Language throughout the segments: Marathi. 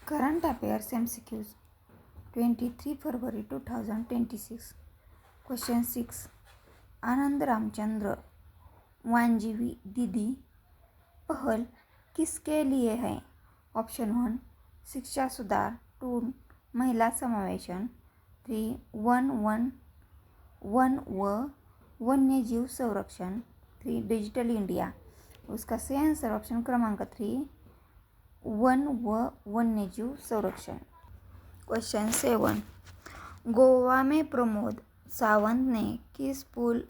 Current affairs MCQs 23 February 2026 question 6 आनंद रामचंद्र वांजीवी दीदी पहल किसके लिए है? ऑप्शन 1 शिक्षा सुधार, 2 महिला समावेशन, 3 वन व वन्यजीव संरक्षण, 3 डिजिटल इंडिया। उसका सही आंसर ऑप्शन क्रमांक 3 वन व वन्यजीव संरक्षण। क्वेश्चन 7 गोवा में प्रमोद सावंत ने किस पुल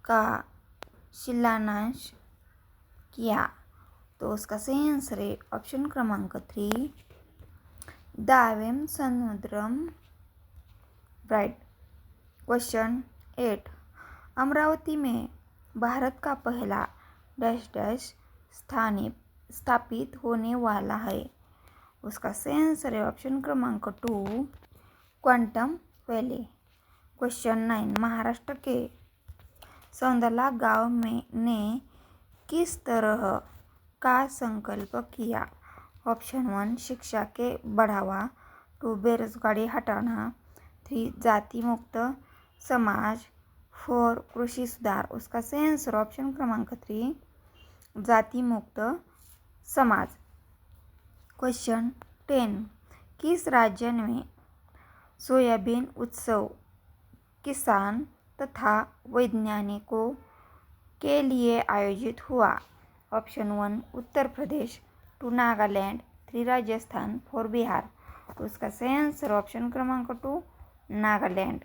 का शिलान्यास किया? तो उसका सही आंसर है ऑप्शन क्रमांक 3 दावेम समुद्रम ब्राइट। क्वेश्चन 8 अमरावती में भारत का पहला डैश डैश स्थापित होने वाला है। उसका सही आंसर है ऑप्शन क्रमांक 2 क्वांटम वैली। क्वेश्चन 9 महाराष्ट्र के सौंदला गांव ने किस तरह का संकल्प किया? ऑप्शन 1 शिक्षा के बढ़ावा, 2 बेरोजगारी हटाना, 3 जाति मुक्त समाज, 4 कृषि सुधार। उसका सही आंसर ऑप्शन क्रमांक 3 जाति मुक्त समाज। क्वेश्चन 10 किस राज्य में सोयाबीन उत्सव किसान तथा वैज्ञानिकों के लिए आयोजित हुआ? ऑप्शन 1 उत्तर प्रदेश, 2 नागालैंड, 3 राजस्थान, 4 बिहार। उसका सही आंसर ऑप्शन क्रमांक 2 नागालैंड।